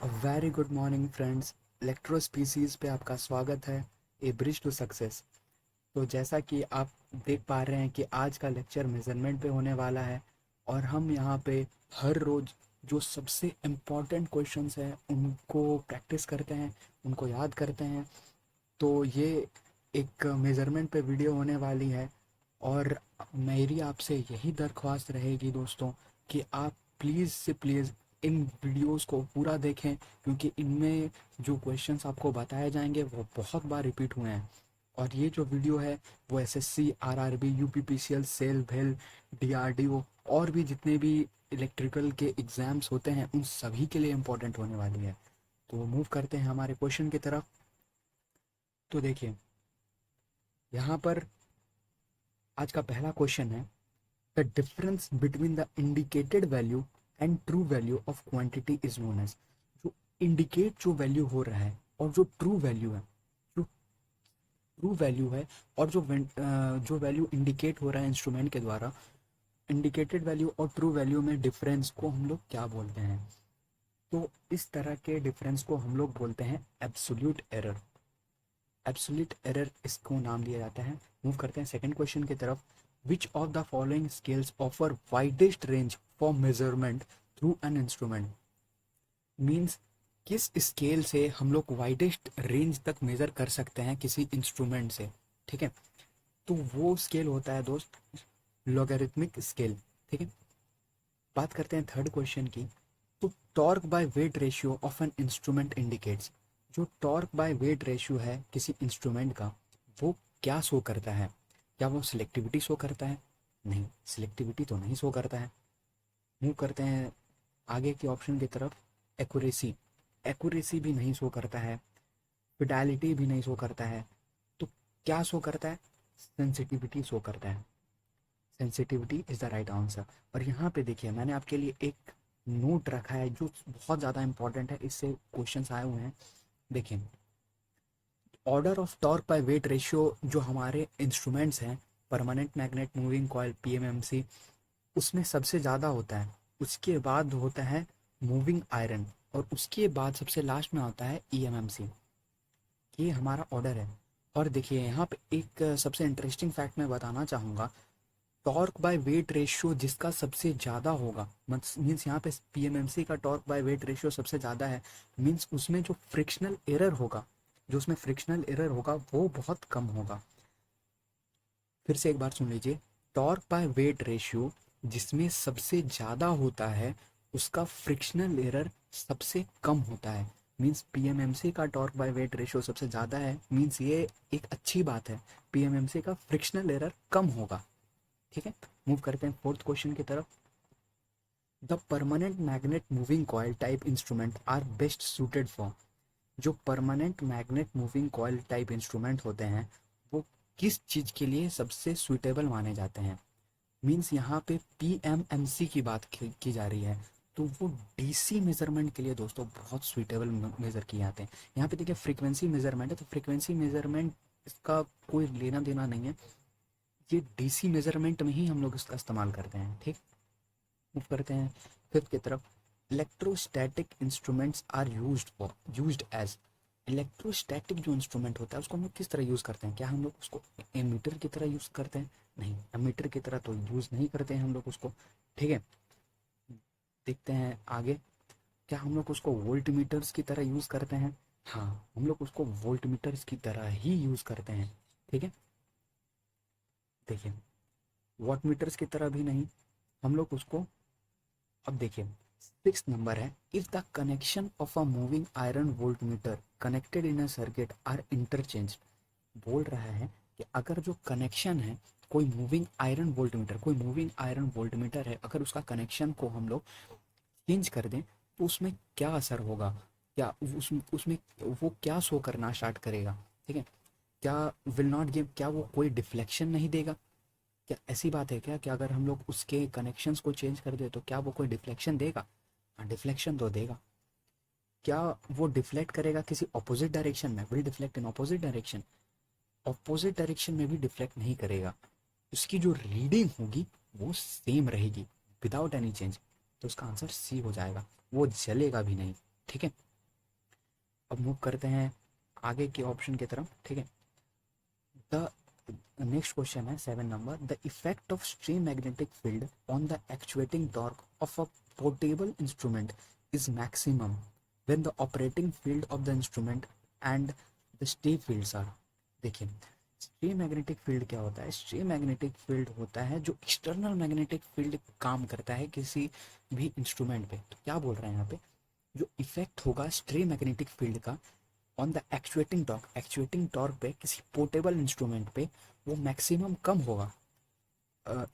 Very good morning friends. Electro species पे आपका स्वागत है। ए ब्रिज टू सक्सेस। तो जैसा कि आप देख पा रहे हैं कि आज का लेक्चर मेजरमेंट पे होने वाला है और हम यहाँ पे हर रोज़ जो सबसे इम्पोर्टेंट क्वेश्चंस हैं उनको प्रैक्टिस करते हैं, उनको याद करते हैं। तो ये एक मेजरमेंट पे वीडियो होने वाली है और मेरी आपसे यही दरख्वास्त रहेगी दोस्तों कि आप प्लीज़ से प्लीज़ इन वीडियोस को पूरा देखें, क्योंकि इनमें जो क्वेश्चंस आपको बताए जाएंगे वो बहुत बार रिपीट हुए हैं। और ये जो वीडियो है वो एसएससी, आरआरबी, यूपीपीसीएल, सेल, भेल, डीआरडीओ और भी जितने भी इलेक्ट्रिकल के एग्ज़ाम्स होते हैं उन सभी के लिए इम्पोर्टेंट होने वाली है। तो मूव करते हैं हमारे क्वेश्चन की तरफ। तो देखिए, यहाँ पर आज का पहला क्वेश्चन है, the difference between the indicated value and true value of quantity is known as. जो इंडिकेट जो वैल्यू हो रहा है और जो ट्रू वैल्यू है, जो ट्रू वैल्यू है और जो वैल्यू इंडिकेट हो रहा है इंस्ट्रूमेंट के द्वारा, इंडिकेटेड वैल्यू और ट्रू वैल्यू में डिफरेंस को हम लोग क्या बोलते हैं? तो इस तरह के डिफरेंस को हम लोग बोलते हैं एब्सोल्यूट एरर। एब्सोल्यूट एरर इसको नाम दिया जाता है। मूव करते हैं सेकंड क्वेश्चन की तरफ। Which of the following scales offer widest range for measurement through an instrument. Means किस स्केल से हम लोग वाइडेस्ट रेंज तक मेजर कर सकते हैं किसी इंस्ट्रूमेंट से। ठीक है, तो वो स्केल होता है दोस्त लॉगरिथमिक स्केल। ठीक है, बात करते हैं थर्ड क्वेश्चन की। तो torque by weight ratio of an instrument indicates. जो टॉर्क बाय वेट रेशियो है किसी इंस्ट्रूमेंट का, वो क्या शो करता है? क्या वो सिलेक्टिविटी शो करता है? नहीं, सिलेक्टिविटी तो नहीं शो करता है। मूव करते हैं आगे के ऑप्शन की तरफ। एक्यूरेसी, एक्यूरेसी भी नहीं शो करता है। फिडेलिटी भी नहीं शो करता है। तो क्या शो करता है? सेंसिटिविटी शो करता है। Sensitivity is the right answer. और यहाँ पे देखिए, मैंने आपके लिए एक नोट रखा है जो बहुत ज़्यादा इंपॉर्टेंट है, इससे क्वेश्चंस आए हुए हैं। देखिए, order of torque by weight ratio जो हमारे इंस्ट्रूमेंट्स हैं, permanent magnet, moving coil, PMMC, उसमें सबसे ज़्यादा होता है। उसके बाद होता है मूविंग आयरन और उसके बाद सबसे लास्ट में होता है ईएमएमसी। ये हमारा ऑर्डर है। और देखिए यहाँ पे एक सबसे इंटरेस्टिंग फैक्ट मैं बताना चाहूँगा। टॉर्क बाय वेट रेशियो जिसका सबसे ज़्यादा होगा, मीन्स यहाँ पे पीएमएमसी का टॉर्क बाय वेट रेशियो सबसे ज़्यादा है, मीन्स उसमें जो फ्रिक्शनल एरर होगा, जो उसमें फ्रिक्शनल एरर होगा वो बहुत कम होगा। फिर से एक बार सुन लीजिए। टॉर्क बाय वेट रेशियो जिसमें सबसे ज़्यादा होता है उसका फ्रिक्शनल एरर सबसे कम होता है। मीन्स पीएमएमसी का टॉर्क बाय वेट रेशियो सबसे ज़्यादा है, मीन्स ये एक अच्छी बात है। पीएमएमसी का फ्रिक्शनल एरर कम होगा। ठीक है, मूव करते हैं फोर्थ क्वेश्चन की तरफ। The permanent magnet moving coil type instrument are best suited for. जो permanent magnet moving coil type instrument होते हैं वो किस चीज़ के लिए सबसे सूटेबल माने जाते हैं? मीन्स यहाँ पे पीएमएमसी की बात की जा रही है, तो वो डीसी मेजरमेंट के लिए दोस्तों बहुत सूटेबल मेजर किए जाते हैं। यहाँ पे देखिए फ्रीक्वेंसी मेजरमेंट है, तो फ्रीक्वेंसी मेजरमेंट इसका कोई लेना देना नहीं है। ये डीसी मेजरमेंट में ही हम लोग इसका इस्तेमाल करते हैं। ठीक, मूव करते हैं फिफ्थ की तरफ। Electrostatic instruments are used as. Electrostatic जो इंस्ट्रूमेंट होता है उसको हम लोग किस तरह यूज़ करते हैं? क्या हम लोग उसको एमीटर की तरह यूज़ करते हैं? नहीं, एमीटर की तरह तो यूज़ नहीं करते हैं हम लोग उसको। ठीक है, देखते हैं आगे। क्या हम लोग उसको वोल्ट मीटर्स की तरह यूज़ करते हैं? हाँ, हम लोग उसको वोल्ट मीटर्स की तरह ही यूज़ करते हैं। ठीक है, देखिए, वॉट मीटर्स की तरह भी नहीं हम लोग उसको। अब देखिए, सिक्स नंबर है, if the connection of a moving iron voltmeter connected in a circuit are interchange. बोल रहा है कि अगर जो कनेक्शन है, कोई मूविंग आयरन वोल्ट मीटर, कोई मूविंग आयरन वोल्ट मीटर है, अगर उसका कनेक्शन को हम लोग चेंज कर दें तो उसमें क्या असर होगा? क्या उसमें वो क्या शो करना स्टार्ट करेगा? ठीक है, क्या विल नॉट गिव, क्या वो कोई डिफ्लेक्शन नहीं देगा? क्या ऐसी बात है क्या कि अगर हम लोग उसके कनेक्शंस को चेंज कर दे तो क्या वो कोई डिफ्लेक्शन देगा? हाँ, डिफ्लेक्शन तो देगा। क्या वो डिफ्लेक्ट करेगा किसी अपोजिट डायरेक्शन में? Will deflect in opposite direction? Opposite direction में भी डिफ्लेक्ट नहीं करेगा। उसकी जो रीडिंग होगी वो सेम रहेगी विदाउट एनी चेंज। तो उसका आंसर सी हो जाएगा, वो जलेगा भी नहीं। ठीक है, अब मूव करते हैं आगे के ऑप्शन की तरफ, ठीक है। द नेक्स्ट क्वेश्चन है 7 number, the effect of stream magnetic field on the actuating torque of a portable instrument is maximum when the operating field of the instrument and the stay fields are. देखिए, stream magnetic field क्या होता है? Stream magnetic field होता है जो external magnetic field काम करता है किसी भी इंस्ट्रूमेंट पे। तो क्या बोल रहे हैं यहाँ पे, जो इफेक्ट होगा स्ट्रीम मैग्नेटिक फील्ड का ऑन द एक्चुएटिंग टॉर्क पे किसी पोर्टेबल इंस्ट्रूमेंट पे, वो मैक्सिमम कम होगा,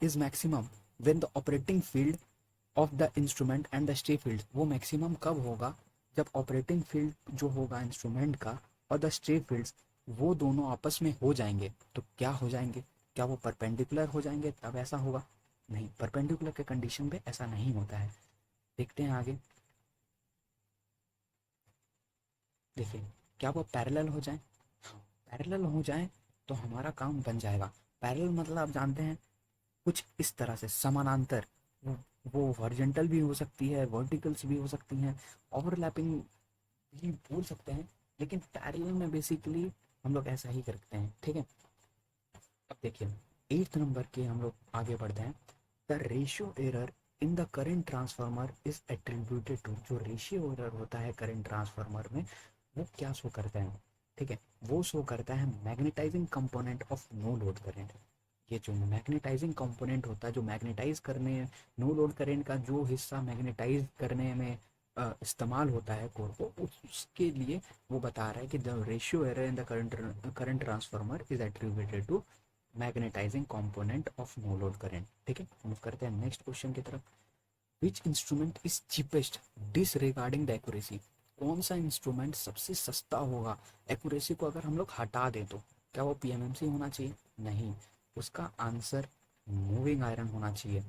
is maximum when the operating field of the instrument and the stay field. वो मैक्सिमम कब होगा? जब ऑपरेटिंग फील्ड जो होगा इंस्ट्रूमेंट का और द स्टे फील्ड्स, वो दोनों आपस में हो जाएंगे। तो क्या हो जाएंगे? क्या वो परपेंडिकुलर हो जाएंगे तब ऐसा होगा? नहीं, परपेंडिकुलर के कंडीशन पे ऐसा नहीं होता है। देखते हैं आगे। देखिए, क्या वो पैरेलल हो जाए? हाँ, पैरेलल हो जाए तो हमारा काम बन जाएगा। पैरेलल मतलब आप जानते हैं कुछ इस तरह से समानांतर। वो वो हॉरिजॉन्टल भी हो सकती है, वर्टिकल्स भी हो सकती हैं, ओवरलैपिंग भी बोल सकते हैं, लेकिन पैरेलल में बेसिकली हम लोग ऐसा ही करते हैं, ठीक है। अब देखिए 8 नंबर के हम लोग आगे बढ़ते हैं। The ratio error in the current transformer is attributed to. जो रेशियो एरर होता है करंट ट्रांसफार्मर में, वो क्या शो करता है? ठीक है, वो शो करता है magnetising component of no load current. ये जो मैग्नेटाइजिंग कंपोनेंट होता है, जो मैग्नेटाइज करने, नो लोड करंट का जो हिस्सा मैग्नेटाइज करने में इस्तेमाल होता है कोर को, उसके लिए वो बता रहा है कि the ratio error in the current transformer is attributed to magnetising component of no load current. ठीक है, मूव करते हैं नेक्स्ट क्वेश्चन की तरफ। Which instrument is cheapest disregarding the accuracy. कौन सा इंस्ट्रूमेंट सबसे सस्ता होगा एक्यूरेसी को अगर हम लोग हटा दें तो? क्या वो पीएमएमसी होना चाहिए? नहीं, उसका आंसर मूविंग आयरन होना चाहिए।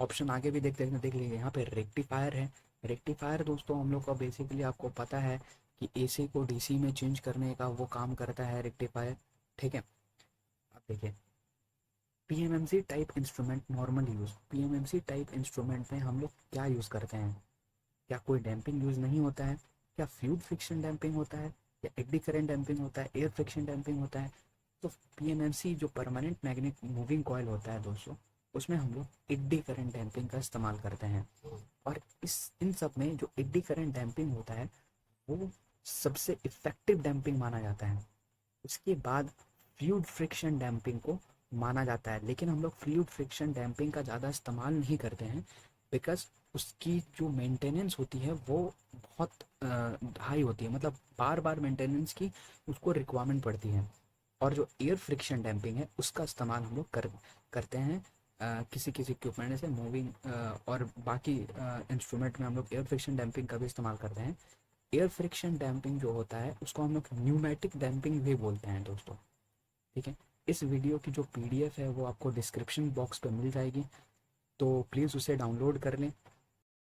ऑप्शन आगे भी देख लीजिए, यहाँ पे रेक्टिफायर है। रेक्टिफायर दोस्तों हम लोग का बेसिकली आपको पता है कि एसी को डीसी में चेंज करने का वो काम करता है रेक्टिफायर, ठीक है। अब देखिए, PMMC type instrument normal use, PMMC type instrument में हम लोग क्या यूज़ करते हैं? क्या कोई डैम्पिंग यूज़ नहीं होता है? क्या फ्लूइड फ्रिक्शन डैम्पिंग होता है, या एडी करंट डैम्पिंग होता है, एयर फ्रिक्शन डैम्पिंग होता है? तो पीएमएमसी जो परमानेंट मैग्नेट मूविंग कॉयल होता है दोस्तों, उसमें हम लोग एडी करंट डैम्पिंग का इस्तेमाल करते हैं। और इस इन सब में जो एडी करंट डैम्पिंग होता है, वो सबसे इफेक्टिव डैम्पिंग माना जाता है। उसके बाद फ्लूइड फ्रिक्शन डैम्पिंग को माना जाता है, लेकिन हम लोग फ्लूइड फ्रिक्शन डैम्पिंग का ज़्यादा इस्तेमाल नहीं करते हैं, बिकॉज उसकी जो मेंटेनेंस होती है वो बहुत हाई होती है, मतलब बार बार मेंटेनेंस की उसको रिक्वायरमेंट पड़ती है। और जो एयर फ्रिक्शन डैम्पिंग है उसका इस्तेमाल हम लोग करते हैं किसी किसी इक्विपमेंट से मूविंग और बाकी इंस्ट्रूमेंट में हम लोग एयर फ्रिक्शन डैम्पिंग का भी इस्तेमाल करते हैं। एयर फ्रिक्शन डैम्पिंग जो होता है उसको हम लोग न्यूमेटिक डैम्पिंग भी बोलते हैं दोस्तों, ठीक है। इस वीडियो की जो पीडीएफ है वो आपको डिस्क्रिप्शन बॉक्स पर मिल जाएगी, तो प्लीज़ उसे डाउनलोड कर लें